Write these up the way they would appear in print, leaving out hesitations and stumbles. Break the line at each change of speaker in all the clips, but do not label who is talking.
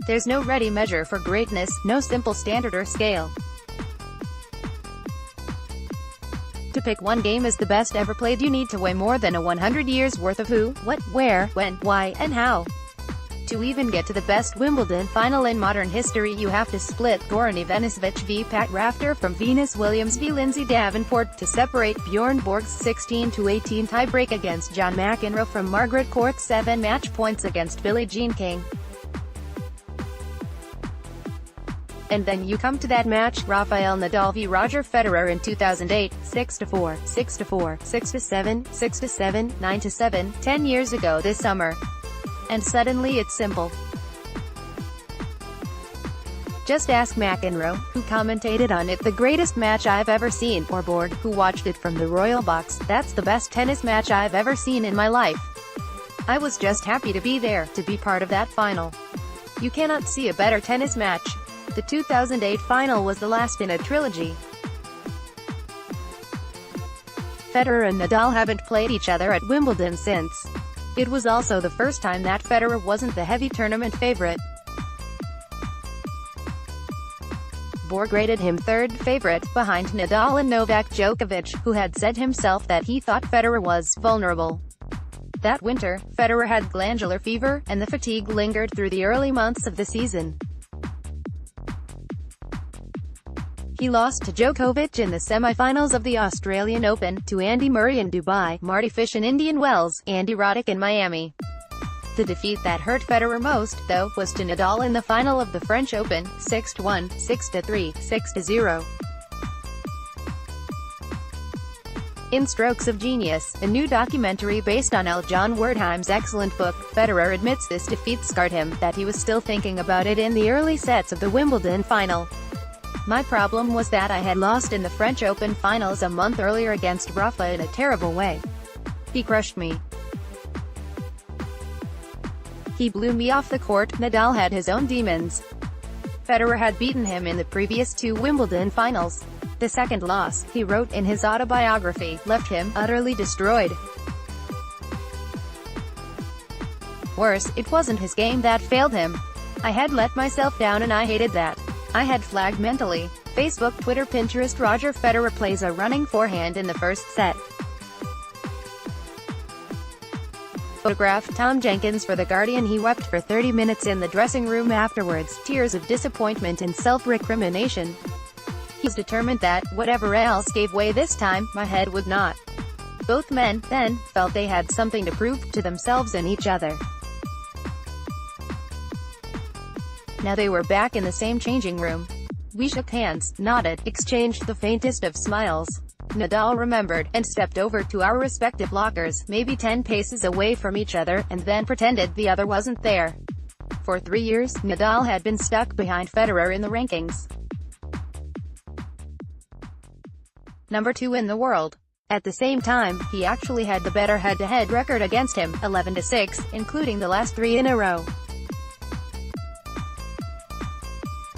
There's no ready measure for greatness, no simple standard or scale. To pick one game as the best ever played, you need to weigh more than 100 years worth of who, what, where, when, why, and how. To even get to the best Wimbledon final in modern history, you have to split Goran Ivanisevic v Pat Rafter from Venus Williams v Lindsay Davenport, to separate Björn Borg's 16-18 tiebreak against John McEnroe from Margaret Court's 7 match points against Billie Jean King. And then you come to that match, Rafael Nadal v Roger Federer in 2008, 6-4, 6-4, 6-7, 6-7, 9-7, 10 years ago this summer. And suddenly it's simple. Just ask McEnroe, who commentated on it, "The greatest match I've ever seen," or Borg, who watched it from the royal box, "That's the best tennis match I've ever seen in my life. I was just happy to be there, to be part of that final." You cannot see a better tennis match. The 2008 final was the last in a trilogy. Federer and Nadal haven't played each other at Wimbledon since. It was also the first time that Federer wasn't the heavy tournament favorite. Borg rated him third favorite, behind Nadal and Novak Djokovic, who had said himself that he thought Federer was vulnerable. That winter, Federer had glandular fever, and the fatigue lingered through the early months of the season. He lost to Djokovic in the semi-finals of the Australian Open, to Andy Murray in Dubai, Mardy Fish in Indian Wells, Andy Roddick in Miami. The defeat that hurt Federer most, though, was to Nadal in the final of the French Open, 6-1, 6-3, 6-0. In Strokes of Genius, a new documentary based on L. John Wertheim's excellent book, Federer admits this defeat scarred him, that he was still thinking about it in the early sets of the Wimbledon final. "My problem was that I had lost in the French Open finals a month earlier against Rafa in a terrible way. He crushed me. He blew me off the court." Nadal had his own demons. Federer had beaten him in the previous 2 Wimbledon finals. The second loss, he wrote in his autobiography, left him utterly destroyed. Worse, it wasn't his game that failed him. "I had let myself down and I hated that. I had flagged mentally." Facebook, Twitter, Pinterest. Roger Federer plays a running forehand in the first set. Photograph, Tom Jenkins for The Guardian. He wept for 30 minutes in the dressing room afterwards, tears of disappointment and self-recrimination. He was determined that, whatever else gave way this time, my head would not. Both men, then, felt they had something to prove to themselves and each other. Now they were back in the same changing room. "We shook hands, nodded, exchanged the faintest of smiles," Nadal remembered, "and stepped over to our respective lockers, maybe 10 paces away from each other, and then pretended the other wasn't there." For 3 years, Nadal had been stuck behind Federer in the rankings. Number 2 in the world. At the same time, he actually had the better head-to-head record against him, 11-6, including the last 3 in a row.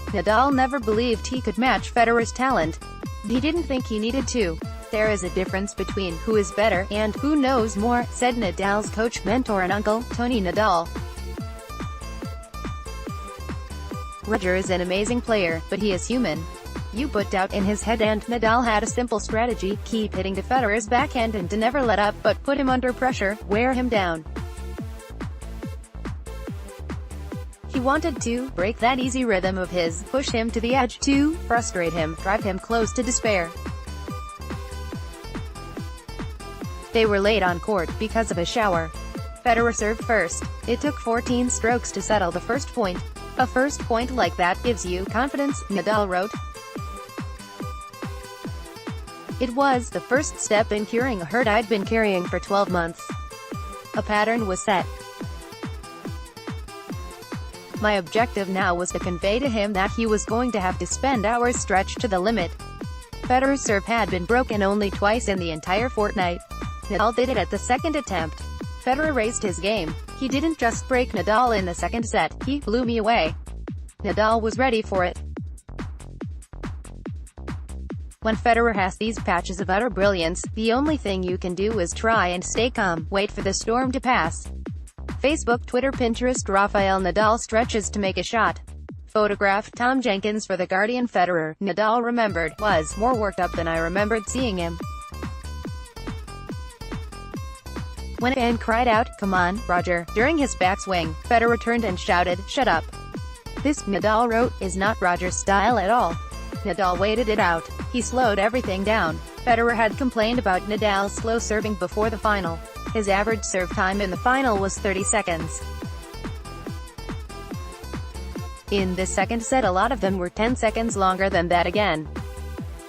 Nadal never believed he could match Federer's talent. He didn't think he needed to. "There is a difference between who is better and who knows more," said Nadal's coach, mentor and uncle, Tony Nadal. "Roger is an amazing player, but he is human. You put doubt in his head," and Nadal had a simple strategy: keep hitting to Federer's backhand and to never let up, but put him under pressure, wear him down. He wanted to break that easy rhythm of his, push him to the edge, to frustrate him, drive him close to despair. They were late on court, because of a shower. Federer served first. It took 14 strokes to settle the first point. "A first point like that gives you confidence," Nadal wrote. "It was the first step in curing a hurt I'd been carrying for 12 months. A pattern was set. My objective now was to convey to him that he was going to have to spend hours stretched to the limit." Federer's serve had been broken only twice in the entire fortnight. Nadal did it at the second attempt. Federer raised his game. "He didn't just break Nadal in the second set, he blew me away." Nadal was ready for it. When Federer has these patches of utter brilliance, the only thing you can do is try and stay calm, wait for the storm to pass. Facebook, Twitter, Pinterest. Rafael Nadal stretches to make a shot. Photograph. Tom Jenkins for The Guardian. Federer, Nadal remembered, was more worked up than I remembered seeing him. When a fan cried out, "Come on, Roger," during his backswing, Federer turned and shouted, "Shut up." This, Nadal wrote, is not Roger's style at all. Nadal waited it out. He slowed everything down. Federer had complained about Nadal's slow serving before the final. His average serve time in the final was 30 seconds. In this second set, a lot of them were 10 seconds longer than that again.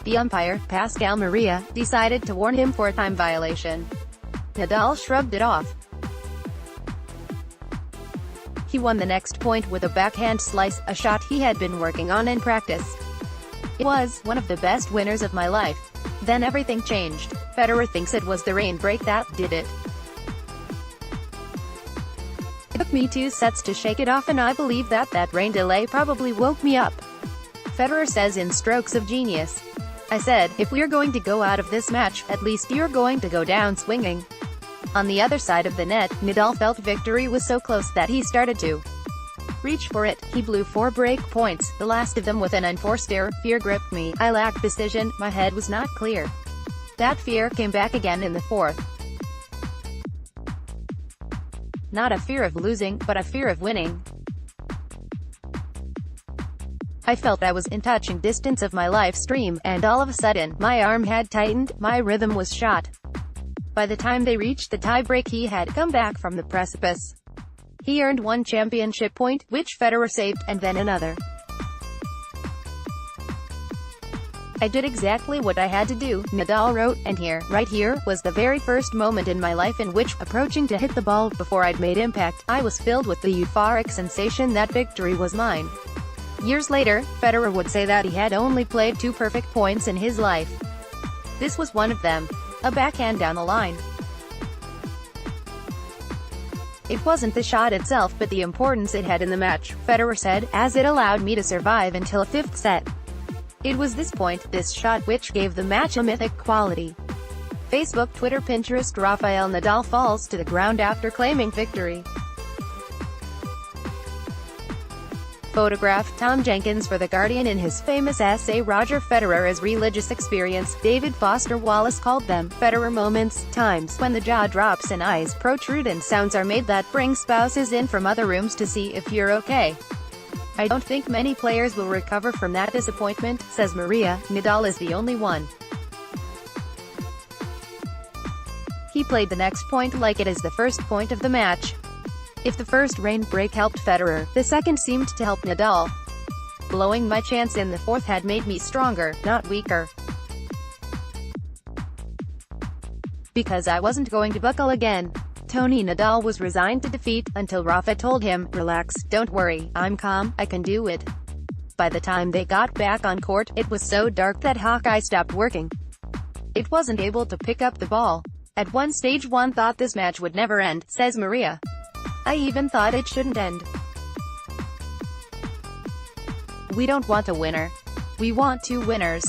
The umpire, Pascal Maria, decided to warn him for a time violation. Nadal shrugged it off. He won the next point with a backhand slice, a shot he had been working on in practice. It was one of the best winners of my life. Then everything changed. Federer thinks it was the rain break that did it. It took me 2 sets to shake it off, and I believe that rain delay probably woke me up. Federer says in strokes of genius. I said, if we're going to go out of this match, at least you're going to go down swinging. On the other side of the net, Nadal felt victory was so close that he started to reach for it. He blew 4 break points, the last of them with an unforced error. Fear gripped me. I lacked decision. My head was not clear. That fear came back again in the fourth. Not a fear of losing, but a fear of winning. I felt I was in touching distance of my live stream, and all of a sudden, my arm had tightened, my rhythm was shot. By the time they reached the tie-break, he had come back from the precipice. He earned 1 championship point, which Federer saved, and then another. I did exactly what I had to do, Nadal wrote, and right here, was the very first moment in my life in which, approaching to hit the ball before I'd made impact, I was filled with the euphoric sensation that victory was mine. Years later, Federer would say that he had only played 2 perfect points in his life. This was one of them. A backhand down the line. It wasn't the shot itself but the importance it had in the match, Federer said, as it allowed me to survive until a 5th set. It was this point, this shot, which gave the match a mythic quality. Facebook, Twitter, Pinterest. Rafael Nadal falls to the ground after claiming victory. Photograph. Tom Jenkins for The Guardian. In his famous essay Roger Federer is Religious Experience, David Foster Wallace called them Federer moments, times when the jaw drops and eyes protrude and sounds are made that bring spouses in from other rooms to see if you're okay. I don't think many players will recover from that disappointment, says Maria. Nadal is the only one. He played the next point like it is the first point of the match. If the first rain break helped Federer, the second seemed to help Nadal. Blowing my chance in the fourth had made me stronger, not weaker. Because I wasn't going to buckle again. Tony Nadal was resigned to defeat, until Rafa told him, "Relax, don't worry, I'm calm, I can do it." By the time they got back on court, it was so dark that Hawkeye stopped working. It wasn't able to pick up the ball. At one stage one thought this match would never end, says Maria. I even thought it shouldn't end. We don't want a winner. We want 2 winners.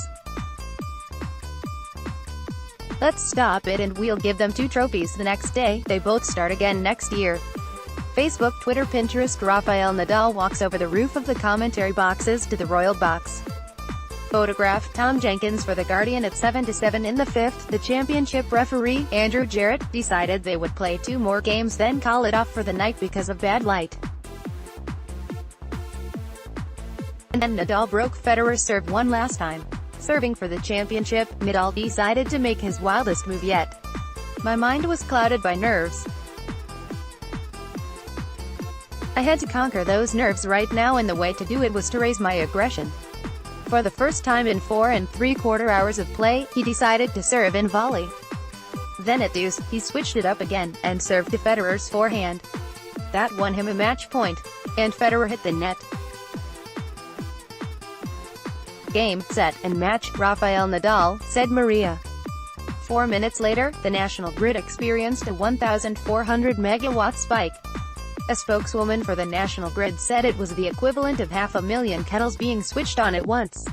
Let's stop it and we'll give them 2 trophies the next day. They both start again next year. Facebook, Twitter, Pinterest. Rafael Nadal walks over the roof of the commentary boxes to the royal box. Photograph. Tom Jenkins for The Guardian. At 7-7 in the 5th, the championship referee, Andrew Jarrett, decided they would play 2 more games then call it off for the night because of bad light. And then Nadal broke Federer's serve one last time. Serving for the championship, Nadal decided to make his wildest move yet. My mind was clouded by nerves. I had to conquer those nerves right now, and the way to do it was to raise my aggression. For the first time in 4 3/4 hours of play, he decided to serve in volley. Then at deuce, he switched it up again, and served to Federer's forehand. That won him a match point. And Federer hit the net. Game, set, and match, Rafael Nadal, said Maria. 4 minutes later, the national grid experienced a 1,400 megawatt spike. A spokeswoman for the national grid said it was the equivalent of 500,000 kettles being switched on at once.